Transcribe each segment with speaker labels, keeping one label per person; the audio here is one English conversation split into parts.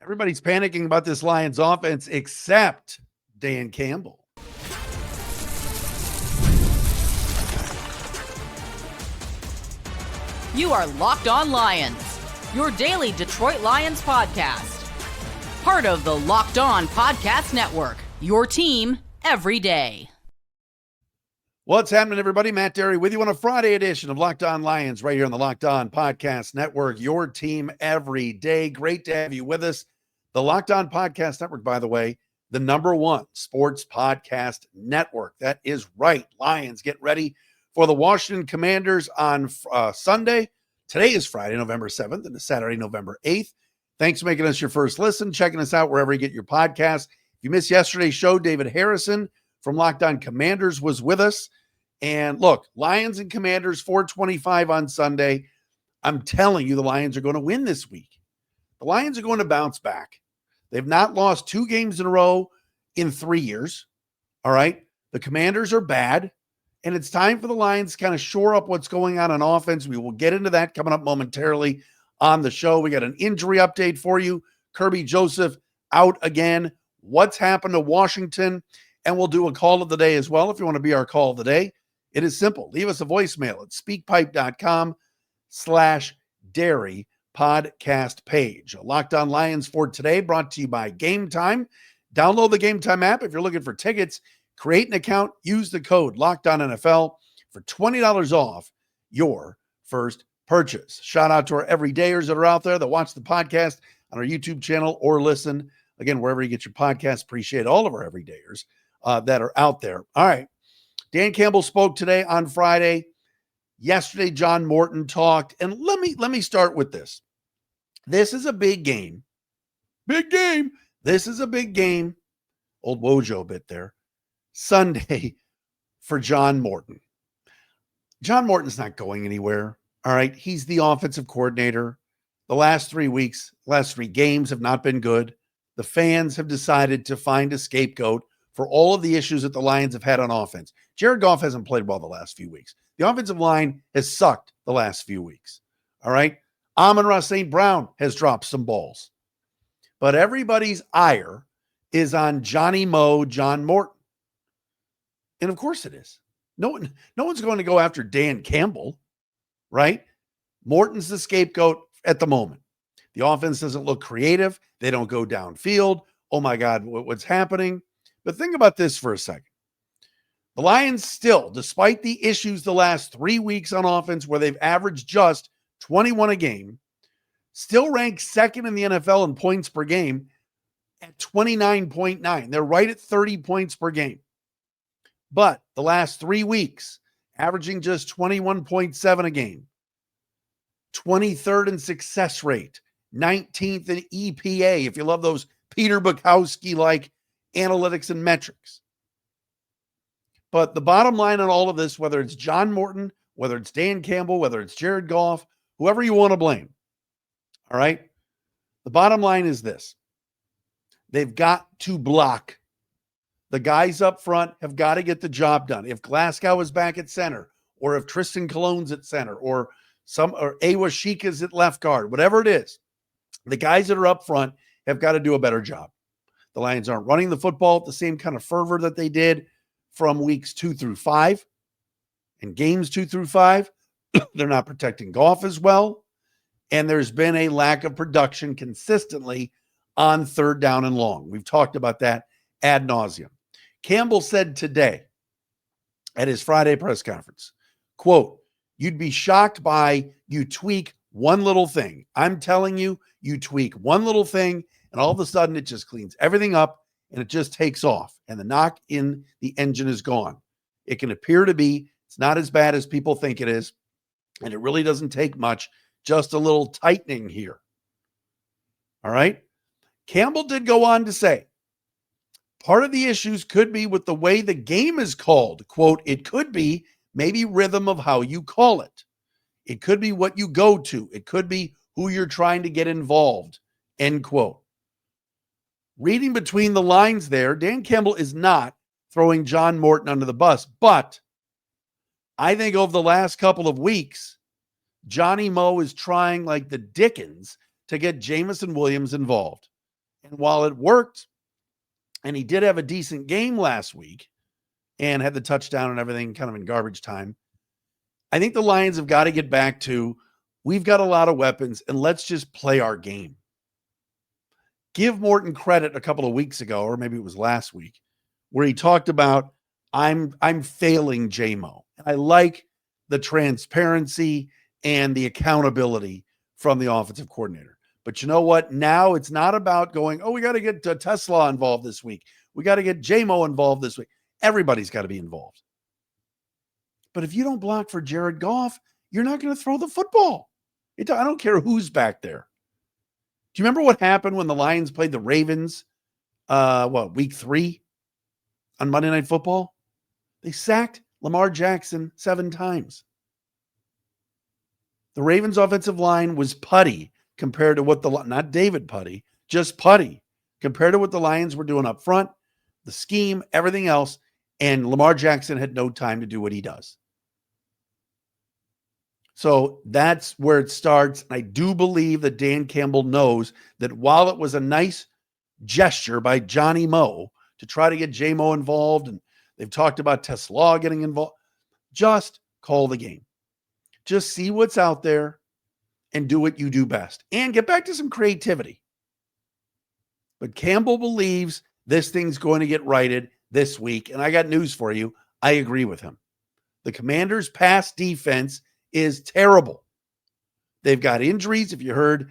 Speaker 1: Everybody's panicking about this Lions offense except Dan Campbell.
Speaker 2: You are Locked On Lions, your daily Detroit Lions podcast. Part of the Locked On Podcast Network, your team every day.
Speaker 1: What's happening, everybody? Matt Dery with you on a Friday edition of Locked On Lions right here on the Locked On Podcast Network, your team every day. Great to have you with us. The Locked On Podcast Network, by the way, the #1 sports podcast network. That is right. Lions get ready for the Washington Commanders on Sunday. Today is Friday, November 7th, and it's Saturday, November 8th. Thanks for making us your first listen, checking us out wherever you get your podcasts. If you missed yesterday's show, David Harrison from Locked On Commanders was with us. And look, Lions and Commanders, 425 on Sunday. I'm telling you, the Lions are going to win this week. The Lions are going to bounce back. They've not lost 2 games in a row in 3 years. All right. The Commanders are bad. And it's time for the Lions to kind of shore up what's going on offense. We will get into that coming up momentarily on the show. We got an injury update for you. Kerby Joseph out again. What's happened to Washington? And we'll do a call of the day as well. If you want to be our call of the day, it is simple. Leave us a voicemail at speakpipe.com/Dery podcast page. Locked On Lions for today brought to you by Gametime. Download the Gametime app if you're looking for tickets. Create an account. Use the code LOCKEDONNFL for $20 off your first purchase. Shout out to our everydayers that are out there that watch the podcast on our YouTube channel or listen, again, wherever you get your podcast. Appreciate all of our everydayers that are out there. All right. Dan Campbell spoke today on Friday. Yesterday, John Morton talked. And let me start with this. This is a big game. Big game. This is a big game. Old Wojo bit there. Sunday for John Morton. John Morton's not going anywhere. All right. He's the offensive coordinator. The last 3 games have not been good. The fans have decided to find a scapegoat for all of the issues that the Lions have had on offense. Jared Goff hasn't played well the last few weeks. The offensive line has sucked the last few weeks. All right. Amon-Ra St. Brown has dropped some balls. But everybody's ire is on John Morton. And of course it is. No one's going to go after Dan Campbell, right? Morton's the scapegoat at the moment. The offense doesn't look creative. They don't go downfield. Oh my God, what's happening? But think about this for a second. The Lions still, despite the issues the last 3 weeks on offense where they've averaged just 21 a game, still rank second in the NFL in points per game at 29.9. They're right at 30 points per game. But the last 3 weeks, averaging just 21.7 a game, 23rd in success rate, 19th in EPA, if you love those Peter Bukowski-like analytics and metrics. But the bottom line on all of this, whether it's John Morton, whether it's Dan Campbell, whether it's Jared Goff, whoever you want to blame, all right? The bottom line is this. They've got to block. The guys up front have got to get the job done. If Glasgow is back at center, or if Tristan Cologne's at center, or Awa Sheikah's at left guard, whatever it is, the guys that are up front have got to do a better job. The Lions aren't running the football at the same kind of fervor that they did from weeks 2 through 5 and games 2 through 5. They're not protecting Goff as well. And there's been a lack of production consistently on 3rd down and long. We've talked about that ad nauseum. Campbell said today at his Friday press conference, quote, "You'd be shocked by you tweak one little thing. I'm telling you, you tweak one little thing, and all of a sudden it just cleans everything up and it just takes off. And the knock in the engine is gone. It can appear to be, it's not as bad as people think it is. And it really doesn't take much, just a little tightening here." All right. Campbell did go on to say, part of the issues could be with the way the game is called. Quote, "It could be maybe rhythm of how you call it. It could be what you go to. It could be who you're trying to get involved." End quote. Reading between the lines there, Dan Campbell is not throwing John Morton under the bus, but I think over the last couple of weeks, Johnny Mo is trying like the Dickens to get Jamison Williams involved. And while it worked, and he did have a decent game last week and had the touchdown and everything kind of in garbage time, I think the Lions have got to get back to, we've got a lot of weapons and let's just play our game. Give Morton credit a couple of weeks ago, or maybe it was last week, where he talked about, I'm failing JMO. And I like the transparency and the accountability from the offensive coordinator. But you know what? Now it's not about going, oh, we got to get Tesla involved this week. We got to get JMO involved this week. Everybody's got to be involved. But if you don't block for Jared Goff, you're not going to throw the football. I don't care who's back there. Do you remember what happened when the Lions played the Ravens, week 3 on Monday Night Football? They sacked Lamar Jackson 7 times. The Ravens offensive line was putty compared to what not David Putty, just putty compared to what the Lions were doing up front, the scheme, everything else, and Lamar Jackson had no time to do what he does. So that's where it starts. I do believe that Dan Campbell knows that while it was a nice gesture by Johnny Mo to try to get J-Mo involved, and they've talked about Tesla getting involved, just call the game. Just see what's out there and do what you do best and get back to some creativity. But Campbell believes this thing's going to get righted this week. And I got news for you. I agree with him. The Commanders' pass defense is terrible. They've got injuries. If you heard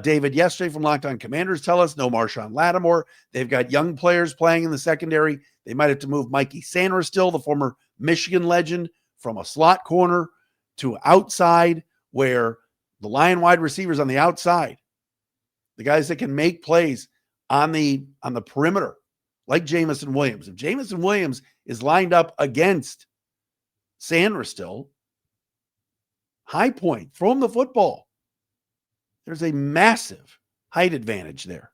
Speaker 1: David yesterday from Locked On Commanders tell us, no Marshawn Lattimore. They've got young players playing in the secondary. They might have to move Mikey Sanders still, the former Michigan legend, from a slot corner to outside, where the Lion wide receivers on the outside, the guys that can make plays on the perimeter, like Jamison Williams. If Jamison Williams is lined up against Sanders still, high point, throw him the football. There's a massive height advantage there.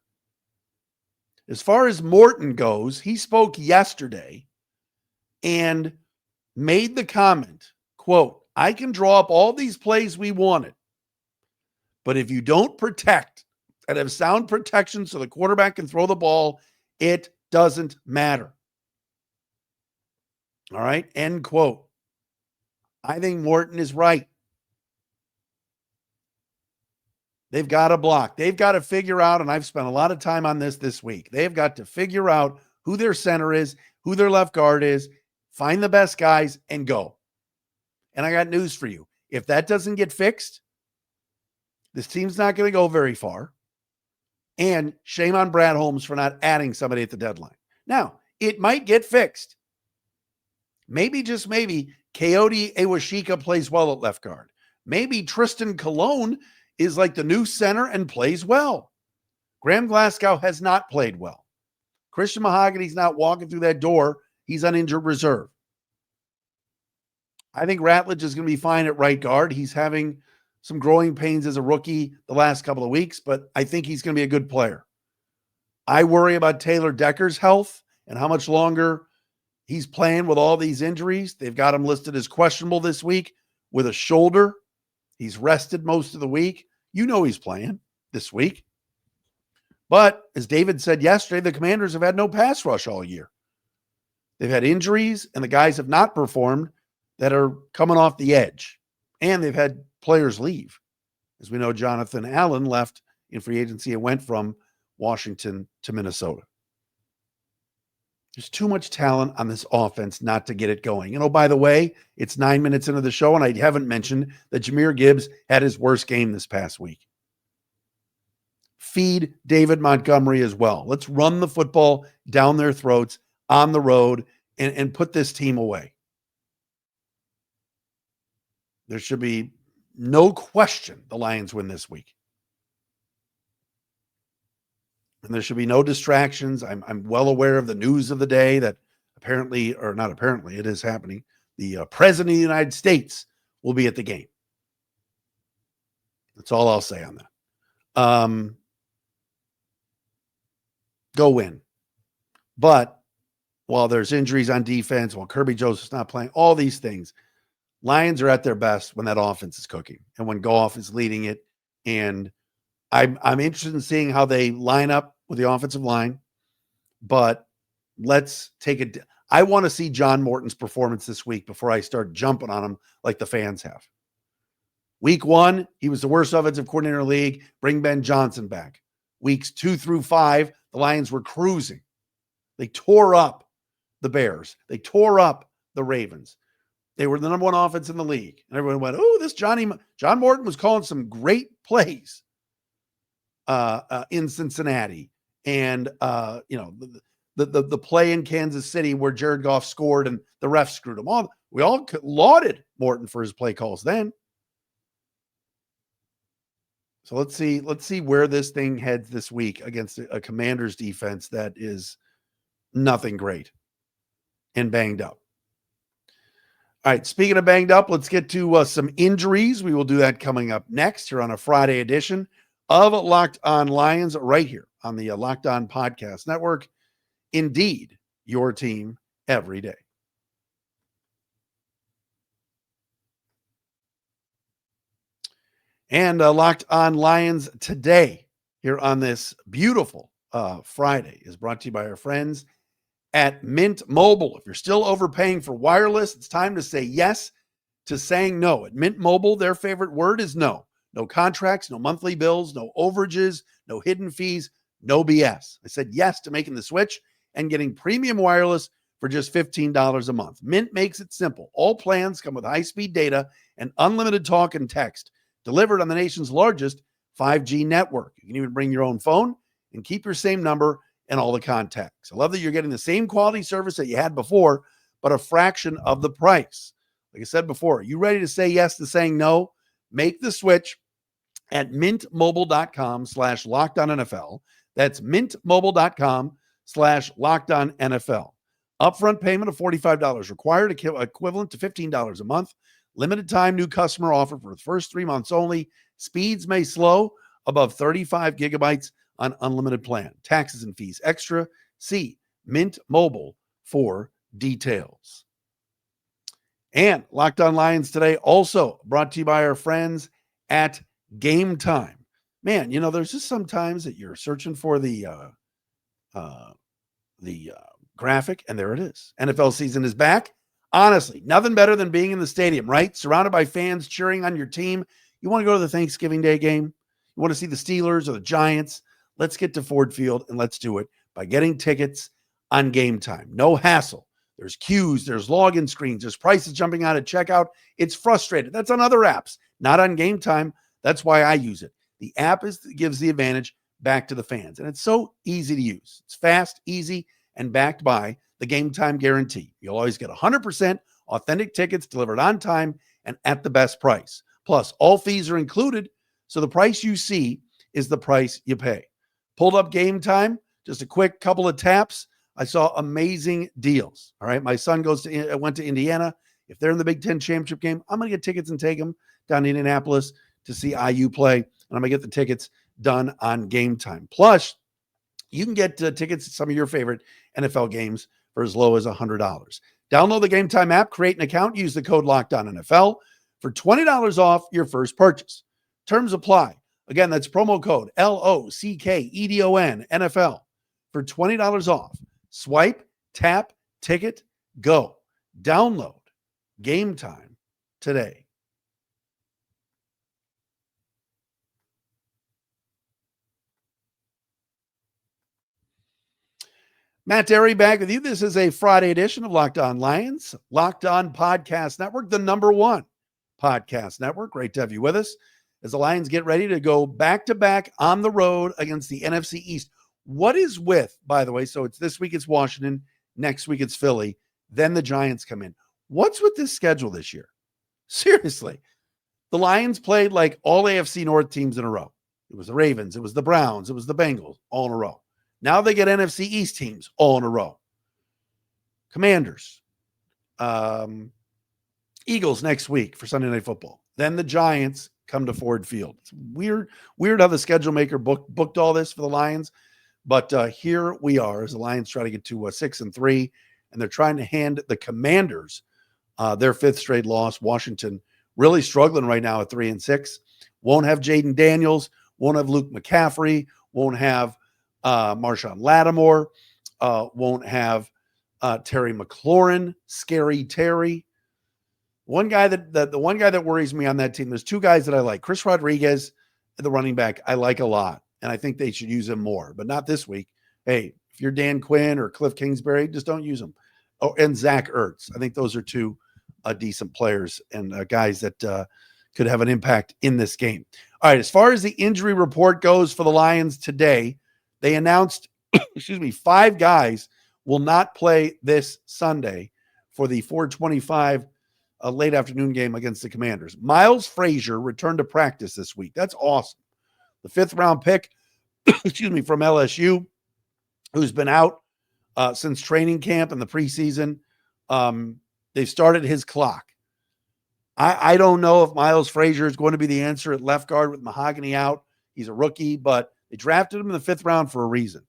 Speaker 1: As far as Morton goes, he spoke yesterday and made the comment, quote, I can draw up all these plays we wanted, but if you don't protect and have sound protection so the quarterback can throw the ball, it doesn't matter. All right, end quote. I think Morton is right. They've got to block. They've got to figure out, and I've spent a lot of time on this week, they've got to figure out who their center is, who their left guard is, find the best guys, and go. And I got news for you. If that doesn't get fixed, this team's not going to go very far. And shame on Brad Holmes for not adding somebody at the deadline. Now, it might get fixed. Maybe, just maybe, Coyote Awashika plays well at left guard. Maybe Tristan Colon is like the new center and plays well. Graham Glasgow has not played well. Christian Mahogany's not walking through that door. He's on injured reserve. I think Ratledge is going to be fine at right guard. He's having some growing pains as a rookie the last couple of weeks, but I think he's going to be a good player. I worry about Taylor Decker's health and how much longer he's playing with all these injuries. They've got him listed as questionable this week with a shoulder. He's rested most of the week. You know he's playing this week. But as David said yesterday, the Commanders have had no pass rush all year. They've had injuries, and the guys have not performed that are coming off the edge. And they've had players leave. As we know, Jonathan Allen left in free agency and went from Washington to Minnesota. There's too much talent on this offense not to get it going. And oh, by the way, it's 9 minutes into the show, and I haven't mentioned that Jahmyr Gibbs had his worst game this past week. Feed David Montgomery as well. Let's run the football down their throats on the road and put this team away. There should be no question the Lions win this week. And there should be no distractions. I'm well aware of the news of the day that apparently, or not apparently, it is happening. The President of the United States will be at the game. That's all I'll say on that. Go win. But while there's injuries on defense, while Kerby Joseph's not playing, all these things, Lions are at their best when that offense is cooking and when Goff is leading it. And I'm interested in seeing how they line up with the offensive line, but let's take it. I want to see John Morton's performance this week before I start jumping on him like the fans have. Week 1, he was the worst offensive coordinator in the league. Bring Ben Johnson back. Weeks 2 through 5, the Lions were cruising. They tore up the Bears. They tore up the Ravens. They were the number 1 offense in the league. And everyone went, oh, this John Morton was calling some great plays in Cincinnati. And, the play in Kansas City where Jared Goff scored and the refs screwed him on. We all lauded Morton for his play calls then. So let's see where this thing heads this week against a Commanders defense that is nothing great and banged up. All right, speaking of banged up, let's get to some injuries. We will do that coming up next here on a Friday edition of Locked On Lions right here on the Locked On Podcast Network. Indeed, your team every day. And Locked On Lions today here on this beautiful Friday is brought to you by our friends at Mint Mobile. If you're still overpaying for wireless, it's time to say yes to saying no. At Mint Mobile, their favorite word is no. No contracts, no monthly bills, no overages, no hidden fees, no BS. I said yes to making the switch and getting premium wireless for just $15 a month. Mint makes it simple. All plans come with high-speed data and unlimited talk and text delivered on the nation's largest 5G network. You can even bring your own phone and keep your same number and all the contacts. I love that you're getting the same quality service that you had before, but a fraction of the price. Like I said before, are you ready to say yes to saying no? Make the switch at mintmobile.com/LockedOnNFL. That's mintmobile.com/LockedOnNFL. Upfront payment of $45 required, equivalent to $15 a month. Limited time new customer offer for the first 3 months only. Speeds may slow above 35 gigabytes on unlimited plan. Taxes and fees extra. See Mint Mobile for details. And Locked On Lions today also brought to you by our friends at Gametime. Man, there's just sometimes that you're searching for the graphic, and there it is. NFL season is back. Honestly, nothing better than being in the stadium, right? Surrounded by fans cheering on your team. You want to go to the Thanksgiving Day game? You want to see the Steelers or the Giants? Let's get to Ford Field, and let's do it by getting tickets on Gametime. No hassle. There's queues, there's login screens, there's prices jumping out at checkout. It's frustrating. That's on other apps, not on Gametime. That's why I use it. The app gives the advantage back to the fans, and it's so easy to use. It's fast, easy, and backed by the Gametime guarantee. You'll always get 100% authentic tickets delivered on time and at the best price. Plus, all fees are included, so the price you see is the price you pay. Pulled up Gametime, just a quick couple of taps. I saw amazing deals. All right, my son went to Indiana. If they're in the Big Ten championship game, I'm going to get tickets and take them down to Indianapolis to see IU play, and I'm going to get the tickets done on Gametime. Plus, you can get tickets to some of your favorite NFL games for as low as $100. Download the Gametime app, create an account, use the code LOCKEDONNFL for $20 off your first purchase. Terms apply. Again, that's promo code LOCKEDON NFL for $20 off. Swipe, tap, ticket, go. Download Gametime today. Matt Dery back with you. This is a Friday edition of Locked On Lions, Locked On Podcast Network, the #1 podcast network. Great to have you with us as the Lions get ready to go back-to-back on the road against the NFC East. What is with, by the way, so it's this week it's Washington, next week it's Philly, then the Giants come in. What's with this schedule this year? Seriously. The Lions played like all AFC North teams in a row. It was the Ravens, it was the Browns, it was the Bengals, all in a row. Now they get NFC East teams all in a row. Commanders, Eagles next week for Sunday Night Football. Then the Giants come to Ford Field. It's weird how the schedule maker booked all this for the Lions. But here we are as the Lions try to get to 6-3, and they're trying to hand the Commanders their 5th straight loss. Washington really struggling right now at 3-6. Won't have Jaden Daniels, won't have Luke McCaffrey, won't have Marshawn Lattimore won't have Terry McLaurin, Scary Terry. One guy the one guy that worries me on that team, there's two guys that I like. Chris Rodriguez, the running back, I like a lot, and I think they should use him more, but not this week. Hey, if you're Dan Quinn or Cliff Kingsbury, just don't use him. Oh, and Zach Ertz. I think those are two decent players and guys that could have an impact in this game. All right, as far as the injury report goes for the Lions today, they announced, 5 guys will not play this Sunday for the 4:25 late afternoon game against the Commanders. Miles Frazier returned to practice this week. That's awesome. The 5th round pick, from LSU, who's been out since training camp and the preseason. They've started his clock. I don't know if Miles Frazier is going to be the answer at left guard with Mahogany out. He's a rookie, but they drafted him in the 5th round for a reason.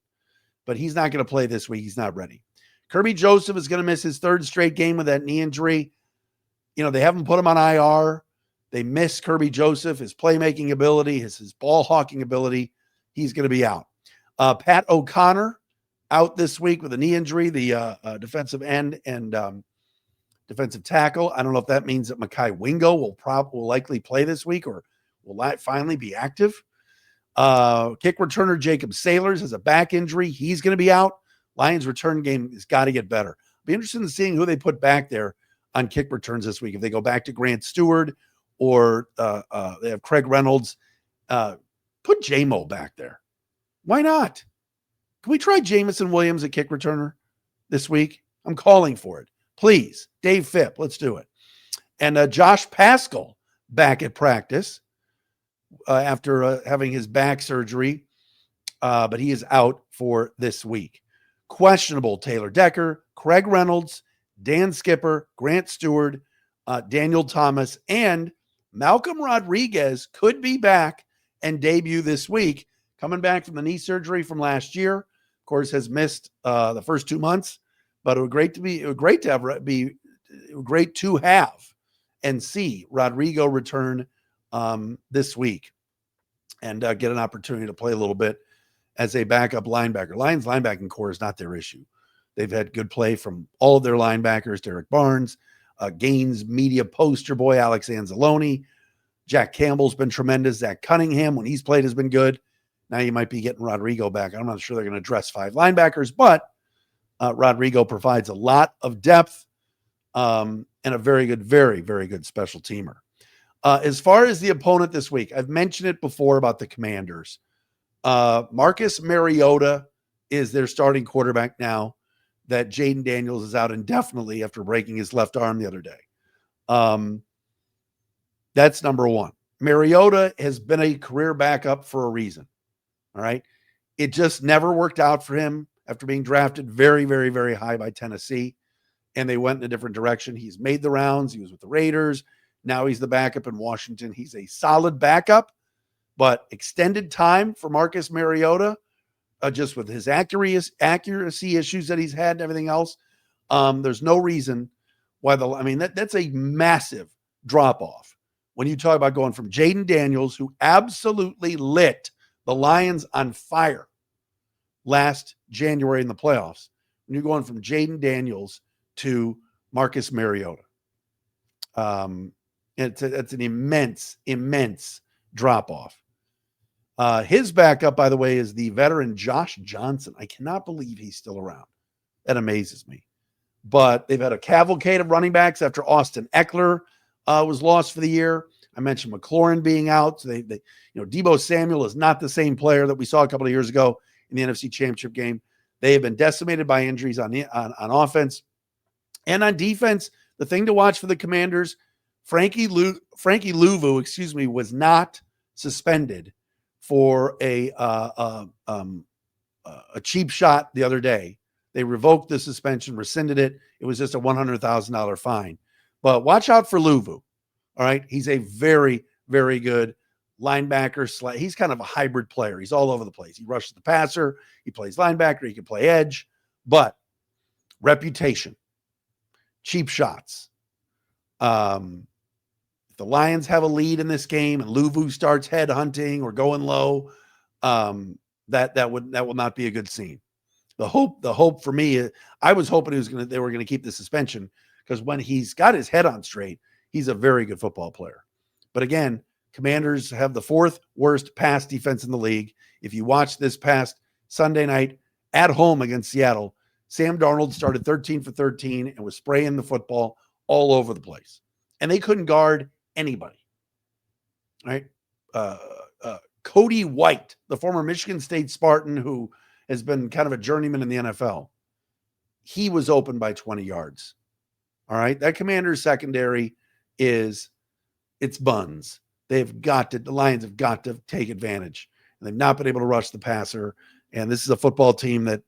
Speaker 1: But he's not going to play this week. He's not ready. Kerby Joseph is going to miss his 3rd straight game with that knee injury. They haven't put him on IR. They miss Kerby Joseph, his playmaking ability, his ball hawking ability. He's going to be out. Pat O'Connor out this week with a knee injury, the defensive end and defensive tackle. I don't know if that means that Mekhi Wingo will likely play this week or will finally be active. Kick returner Jacob Sailors has a back injury. He's going to be out. Lions return game has got to get better. Be interested in seeing who they put back there on kick returns this week. If they go back to Grant Stewart or they have Craig Reynolds, put J-Mo back there. Why not? Can we try Jamison Williams at kick returner this week? I'm calling for it. Please, Dave Phipp, let's do it. And Josh Paschal back at practice after having his back surgery, but he is out for this week. Questionable Taylor Decker, Craig Reynolds, Dan Skipper, Grant Stewart, Daniel Thomas, and Malcolm Rodriguez could be back and debut this week, coming back from the knee surgery from last year. Of course, has missed the first 2 months, but it would great to have and see Rodrigo return this week and get an opportunity to play a little bit as a backup linebacker. Lions linebacking core is not their issue. They've had good play from all of their linebackers, Derek Barnes, Gaines media poster boy, Alex Anzalone. Jack Campbell's been tremendous. Zach Cunningham, when he's played, has been good. Now you might be getting Rodrigo back. I'm not sure they're going to dress 5 linebackers, but Rodrigo provides a lot of depth and a very good, very, very good special teamer. As far as the opponent this week, I've mentioned it before about the Commanders. Marcus Mariota is their starting quarterback now that Jaden Daniels is out indefinitely after breaking his left arm the other day. That's number one. Mariota has been a career backup for a reason. All right. It just never worked out for him after being drafted very, very, very high by Tennessee. And they went in a different direction. He's made the rounds. He was with the Raiders. Now he's the backup in Washington. He's a solid backup, but extended time for Marcus Mariota, just with his accuracy issues that he's had and everything else. There's no reason why that's a massive drop off. When you talk about going from Jaden Daniels, who absolutely lit the Lions on fire last January in the playoffs, when you're going from Jaden Daniels to Marcus Mariota. It's an immense drop off. His backup, by the way, is the veteran Josh Johnson. I cannot believe he's still around. That amazes me. But they've had a cavalcade of running backs after Austin Eckler was lost for the year. I mentioned McLaurin being out. So Deebo Samuel is not the same player that we saw a couple of years ago in the NFC Championship game. They have been decimated by injuries on offense and on defense. The thing to watch for the Commanders, Frankie Louvu, was not suspended for a cheap shot the other day. They revoked the suspension, rescinded it. It was just a $100,000 fine. But watch out for Louvu. All right. He's a very, very good linebacker. He's kind of a hybrid player. He's all over the place. He rushes the passer. He plays linebacker. He can play edge. But reputation, cheap shots. If the Lions have a lead in this game and Louvu starts head hunting or going low, that will not be a good scene. The hope for me, I was hoping they were going to keep the suspension, because when he's got his head on straight, he's a very good football player. But again, Commanders have the 4th worst pass defense in the league. If you watch this past Sunday night at home against Seattle, Sam Darnold started 13 for 13 and was spraying the football all over the place. And they couldn't guard anybody. Right? Cody White, the former Michigan State Spartan who has been kind of a journeyman in the NFL, he was open by 20 yards. All right? That Commanders secondary it's buns. The Lions have got to take advantage. And they've not been able to rush the passer. And this is a football team that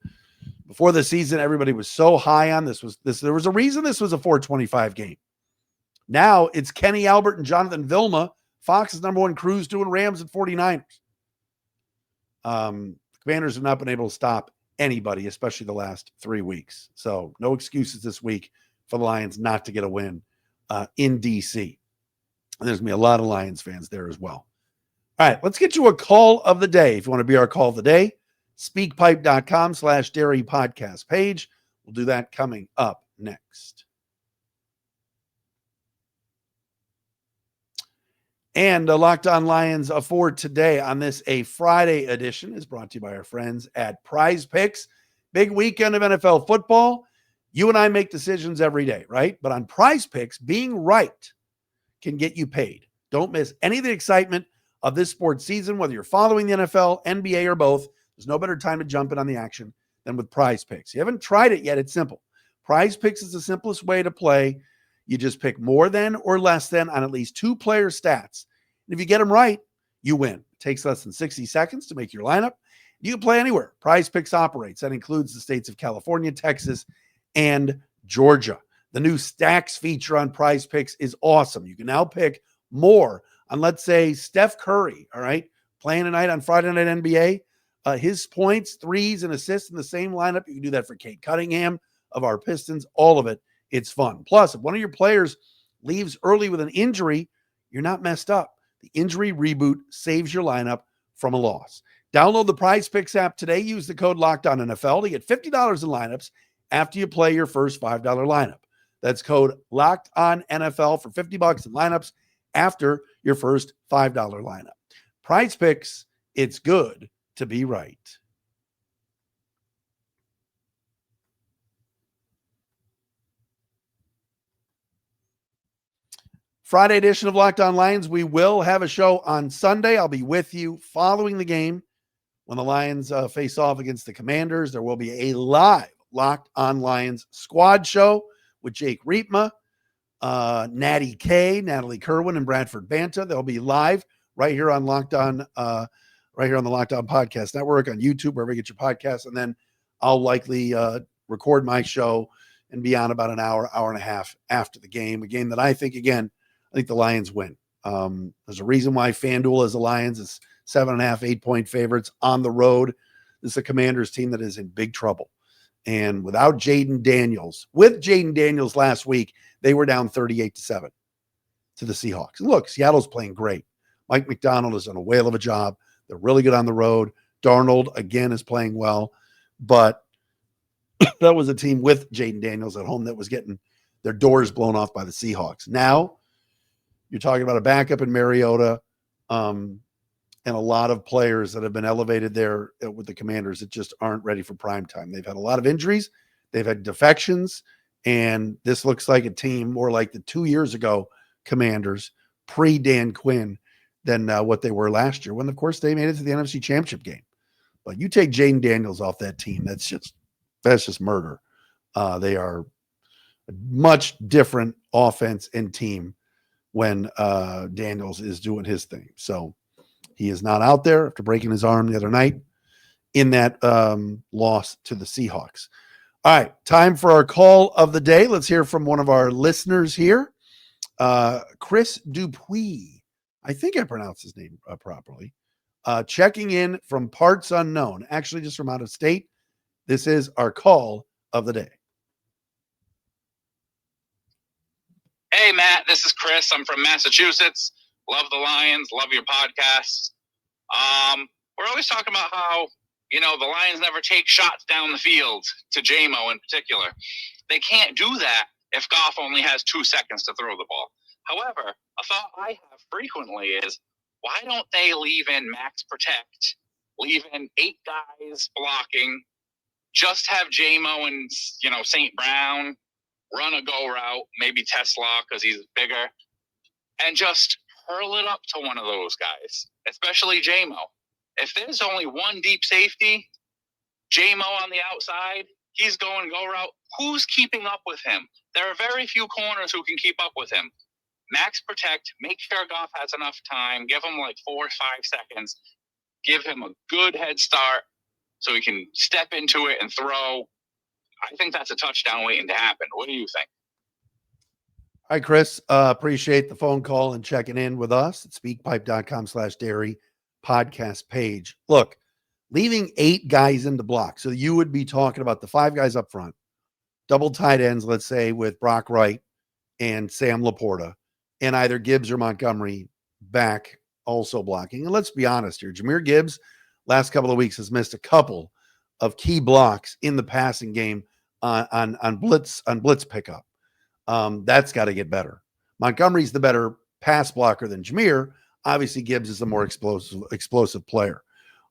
Speaker 1: before the season, everybody was so high on this. There was a reason this was a 425 game. Now it's Kenny Albert and Jonathan Vilma, Fox's number 1 crews, doing Rams and 49ers. Commanders have not been able to stop anybody, especially the last 3 weeks. So no excuses this week for the Lions not to get a win in DC. And there's going to be a lot of Lions fans there as well. All right, let's get you a call of the day. If you want to be our call of the day, speakpipe.com/Dery podcast page. We'll do that coming up next. And Locked On Lions for today on this, a Friday edition, is brought to you by our friends at PrizePicks. Big weekend of NFL football. You and I make decisions every day, right? But on PrizePicks, being right can get you paid. Don't miss any of the excitement of this sports season, whether you're following the NFL, NBA, or both. There's no better time to jump in on the action than with PrizePicks. You haven't tried it yet, it's simple. PrizePicks is the simplest way to play. You just pick more than or less than on at least 2 player stats. And if you get them right, you win. It takes less than 60 seconds to make your lineup. You can play anywhere. PrizePicks operates. That includes the states of California, Texas, and Georgia. The new Stacks feature on PrizePicks is awesome. You can now pick more on, let's say, Steph Curry, all right, playing tonight on Friday Night NBA. His points, threes, and assists in the same lineup. You can do that for Kate Cunningham of our Pistons, all of it. It's fun. Plus, if one of your players leaves early with an injury, you're not messed up. The injury reboot saves your lineup from a loss. Download the PrizePicks app today. Use the code LOCKEDONNFL to get $50 in lineups after you play your first $5 lineup. That's code LOCKEDONNFL for $50 in lineups after your first $5 lineup. PrizePicks, it's good to be right. Friday edition of Locked On Lions. We will have a show on Sunday. I'll be with you following the game when the Lions face off against the Commanders. There will be a live Locked On Lions squad show with Jake Riepma, Natty K, Natalie Kerwin, and Bradford Banta. They'll be live right here on Locked On, right here on the Locked On Podcast Network, on YouTube, wherever you get your podcasts. And then I'll likely record my show and be on about an hour, hour and a half after the game. A game that I think the Lions win. There's a reason why FanDuel is the Lions is 7.5, 8-point favorites on the road. This is a Commanders team that is in big trouble. And without Jaden Daniels, with Jaden Daniels last week, they were down 38-7 to the Seahawks. And look, Seattle's playing great. Mike McDonald has done a whale of a job. They're really good on the road. Darnold, again, is playing well. But that was a team with Jaden Daniels at home that was getting their doors blown off by the Seahawks. Now, you're talking about a backup in Mariota and a lot of players that have been elevated there with the Commanders that just aren't ready for prime time. They've had a lot of injuries. They've had defections. And this looks like a team more like the 2 years ago Commanders, pre-Dan Quinn, than what they were last year when, of course, they made it to the NFC Championship game. But you take Jaden Daniels off that team, that's just murder. They are a much different offense and team when Daniels is doing his thing. So he is not out there after breaking his arm the other night in that loss to the Seahawks. All right, time for our call of the day. Let's hear from one of our listeners here. Chris Dupuis. I think I pronounced his name properly. Checking in from parts unknown, actually just from out of state. This is our call of the day.
Speaker 3: Hey, Matt, this is Chris. I'm from Massachusetts. Love the Lions. Love your podcast. We're always talking about how the Lions never take shots down the field to J-Mo in particular. They can't do that if Goff only has 2 seconds to throw the ball. However, a thought I have frequently is, why don't they leave in max protect, leave in 8 guys blocking, just have J-Mo and, St. Brown run a go route, maybe Tesla because he's bigger, and just hurl it up to one of those guys, especially J-Mo. If there's only one deep safety, J-Mo on the outside, he's going go route. Who's keeping up with him? There are very few corners who can keep up with him. Max protect, make sure Goff has enough time, give him like 4 or 5 seconds, give him a good head start so he can step into it and throw. I think that's a touchdown waiting to happen. What do you think?
Speaker 1: Hi, Chris. Appreciate the phone call and checking in with us at speakpipe.com/Dery podcast page. Look, leaving 8 guys in the block. So you would be talking about the 5 guys up front, double tight ends, let's say with Brock Wright and Sam Laporta, and either Gibbs or Montgomery back also blocking. And let's be honest here, Jahmyr Gibbs last couple of weeks has missed a couple of key blocks in the passing game on blitz pickup. That's got to get better. Montgomery's the better pass blocker than Jahmyr. Obviously, Gibbs is a more explosive player.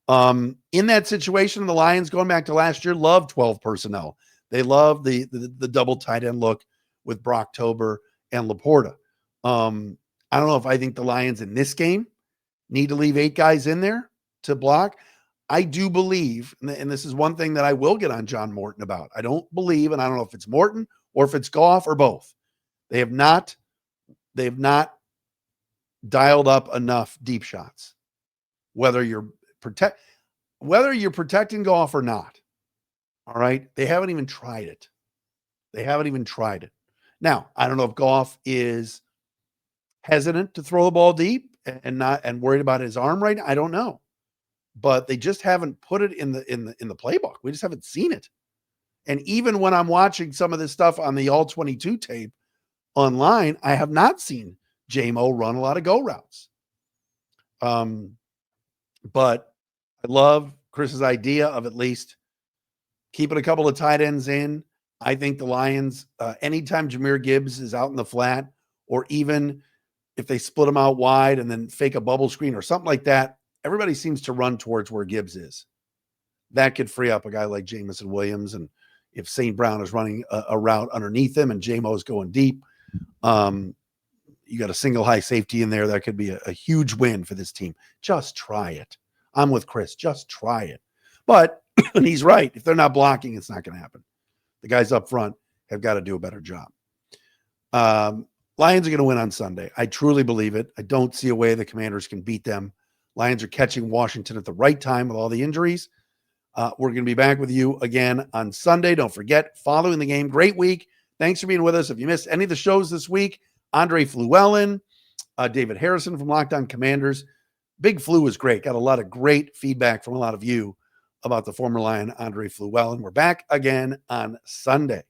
Speaker 1: In that situation, the Lions, going back to last year, love 12 personnel. They love the double tight end look with Brocktober and Laporta. I don't know if I think the Lions in this game need to leave 8 guys in there to block. I do believe, and this is one thing that I will get on John Morton about. I don't believe, and I don't know if it's Morton or if it's Goff or both. They have not dialed up enough deep shots. Whether you're protecting Goff or not. All right. They haven't even tried it. Now, I don't know if Goff is hesitant to throw the ball deep and worried about his arm right now. I don't know. But they just haven't put it in the playbook. We just haven't seen it. And even when I'm watching some of this stuff on the All 22 tape online, I have not seen J-Mo run a lot of go routes. But I love Chris's idea of at least keeping a couple of tight ends in. I think the Lions, anytime Jahmyr Gibbs is out in the flat, or even if they split him out wide and then fake a bubble screen or something like that, everybody seems to run towards where Gibbs is. That could free up a guy like Jamison Williams. And if St. Brown is running a route underneath him and J-Mo's going deep, you got a single high safety in there. That could be a huge win for this team. Just try it. I'm with Chris. Just try it. But he's right. If they're not blocking, it's not going to happen. The guys up front have got to do a better job. Lions are going to win on Sunday. I truly believe it. I don't see a way the Commanders can beat them. Lions are catching Washington at the right time with all the injuries. We're going to be back with you again on Sunday. Don't forget, following the game. Great week. Thanks for being with us. If you missed any of the shows this week, Andre Fluellen, David Harrison from Locked On Commanders. Big Flu was great. Got a lot of great feedback from a lot of you about the former Lion, Andre Fluellen. We're back again on Sunday.